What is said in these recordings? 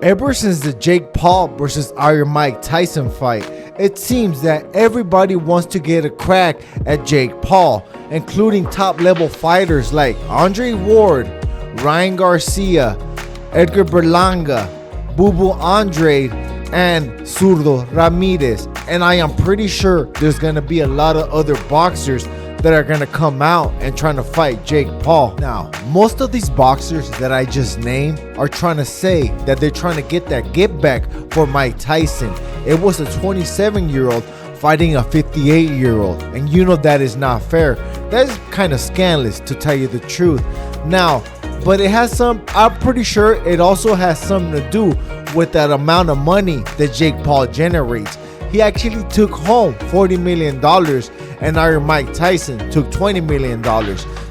Ever since the Jake Paul versus Iron Mike Tyson fight, it seems that everybody wants to get a crack at Jake Paul, including top level fighters like ANDREWARD, Ryan Garcia, EDGARBERLANGA, Boo Boo Andrade, and Zurdo Ramirez. And I am pretty sure there's gonna be a lot of other boxers that are gonna come out and trying to fight Jake Paul. Now, most of these boxers that I just named are trying to say that they're trying to get that get back for Mike Tyson. It was a 27-year-old fighting a 58-year-old, and you know that is not fair. That is kind of scandalous, to tell you the truth. Now, but it has some, I'm pretty sure it also has something to do with that amount of money that Jake Paul generates. He actually took home $40 million and Iron Mike Tyson took $20 million.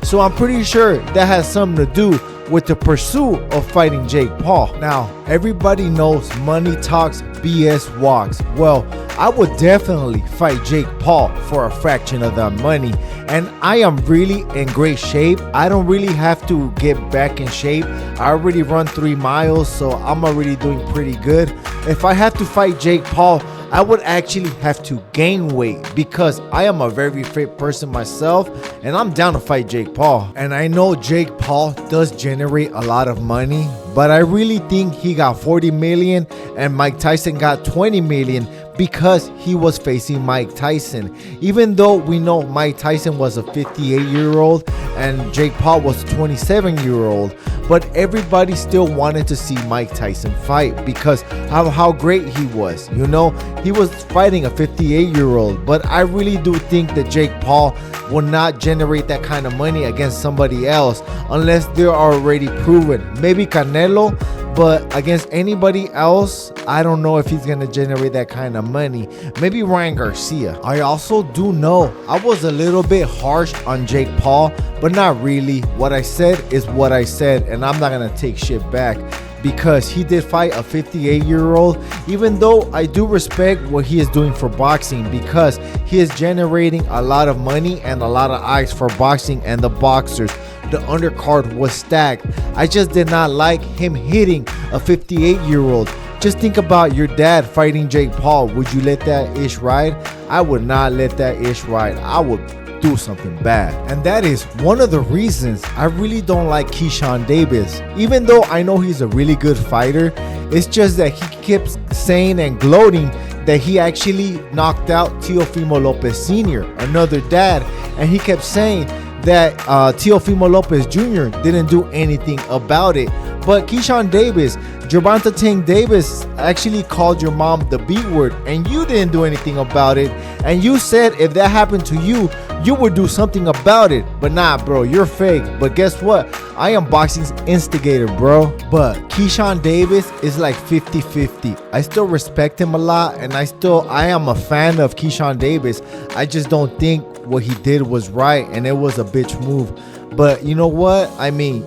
So I'm pretty sure that has something to do with the pursuit of fighting Jake Paul. Now, everybody knows money talks, BS walks. Well, I would definitely fight Jake Paul for a fraction of that money. And I am really in great shape. I don't really have to get back in shape. I already run 3 miles, so I'm already doing pretty good. If I have to fight Jake Paul, I would actually have to gain weight because I am a very fit person myself and I'm down to fight Jake Paul. And I know Jake Paul does generate a lot of money, but I really think he got 40 million and Mike Tyson got 20 million because he was facing Mike Tyson. Even though we know Mike Tyson was a 58-year-old and Jake Paul was a 27-year-old, but everybody still wanted to see Mike Tyson fight because of how great he was. You know, he was fighting a 58-year-old, but I really do think that Jake Paul will not generate that kind of money against somebody else unless they're already proven. Maybe Canelo, but against anybody else, I don't know if he's gonna generate that kind of money. Maybe Ryan Garcia. I also do know I was a little bit harsh on Jake Paul, but not really. What I said is what I said, and I'm not gonna take shit back because he did fight a 58-year-old, even though I do respect what he is doing for boxing because he is generating a lot of money and a lot of eyes for boxing and the boxers. The undercard was stacked. I just did not like him hitting a 58-year-old. Just think about your dad fighting Jake Paul. Would you let that ish ride? I would not let that ish ride. I would do something bad. And that is one of the reasons I really don't like Keyshawn Davis. Even though I know he's a really good fighter, it's just that he keeps saying and gloating that he actually knocked out Teofimo Lopez Sr., another dad, and he kept saying that Teofimo Lopez Jr. didn't do anything about it. But Keyshawn Davis, Gervonta Tank Davis actually called your mom the B word and you didn't do anything about it. And you said if that happened to you, you would do something about it. But nah, bro, you're fake. But guess what? I am boxing's instigator, bro. But Keyshawn Davis is like 50-50. I still respect him a lot and I am a fan of Keyshawn Davis. I just don't think what he did was right and it was a bitch move. But you know what? I mean,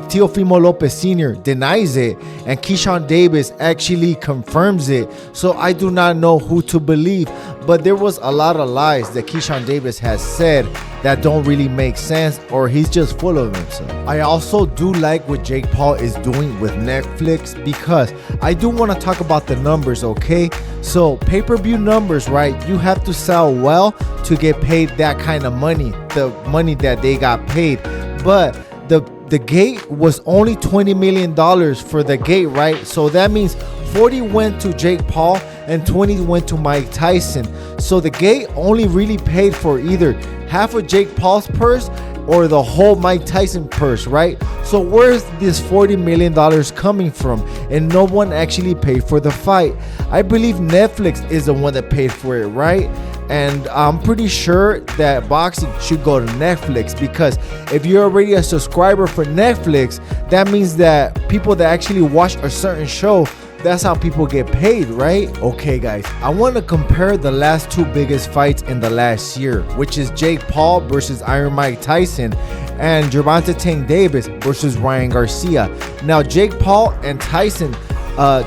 Teofimo Lopez Sr. denies it and Keyshawn Davis actually confirms it. So I do not know who to believe. But there was a lot of lies that Keyshawn Davis has said that don't really make sense, or he's just full of himself. I also do like what Jake Paul is doing with Netflix because I do want to talk about the numbers, okay? So pay-per-view numbers, right? You have to sell well to get paid that kind of money, the money that they got paid. But the gate was only $20 million for the gate, right? So that means 40 went to Jake Paul and 20 went to Mike Tyson. So the gate only really paid for either half of Jake Paul's purse or the whole Mike Tyson purse, right? So where's this $40 million coming from? And no one actually paid for the fight. I believe Netflix is the one that paid for it, right? And I'm pretty sure that boxing should go to Netflix because if you're already a subscriber for Netflix, that means that people that actually watch a certain show, that's how people get paid, right? Okay, guys, I want to compare the last 2 biggest fights in the last year, which is Jake Paul versus Iron Mike Tyson and Gervonta Tank Davis versus Ryan Garcia. Now, Jake Paul and Tyson,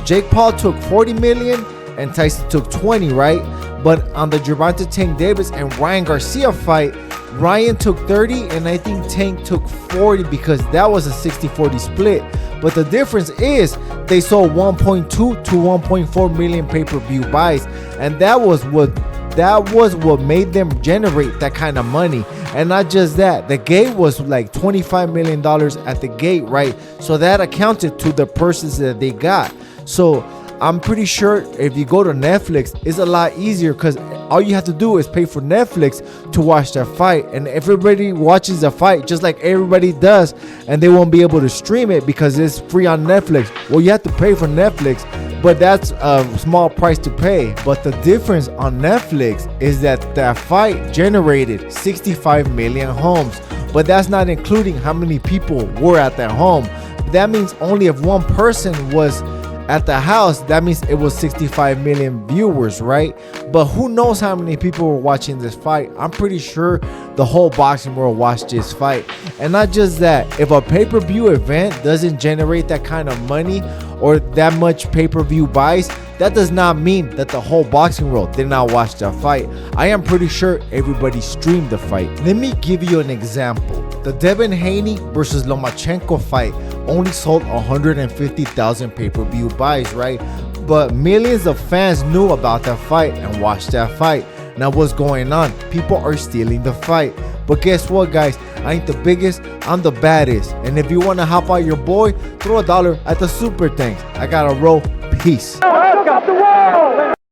Jake Paul took 40 million and Tyson took 20, right? But on the Gervonta Tank Davis and Ryan Garcia fight, Ryan took 30 and I think Tank took 40 because that was a 60-40 split. But the difference is they sold 1.2 to 1.4 million pay-per-view buys, and that was what made them generate that kind of money. And not just that, the gate was like $25 million at the gate, right? So that accounted to the purses that they got. So I'm pretty sure if you go to Netflix, it's a lot easier because all you have to do is pay for Netflix to watch that fight. And everybody watches the fight just like everybody does, and they won't be able to stream it because it's free on Netflix. Well, you have to pay for Netflix, but that's a small price to pay. But the difference on Netflix is that that fight generated 65 million homes, but that's not including how many people were at that home. That means only if one person was at the house, that means it was 65 million viewers, right? But who knows how many people were watching this fight? I'm pretty sure the whole boxing world watched this fight. And not just that, if a pay-per-view event doesn't generate that kind of money or that much pay-per-view buys, that does not mean that the whole boxing world did not watch that fight. I am pretty sure everybody streamed the fight. Let me give you an example. The Devin Haney versus Lomachenko fight only sold 150,000 pay-per-view buys, right? But millions of fans knew about that fight and watched that fight. Now what's going on? People are stealing the fight. But guess what, guys? I ain't the biggest, I'm the baddest. And if you want to help out your boy, throw $1 at the super thanks. I gotta roll. Peace.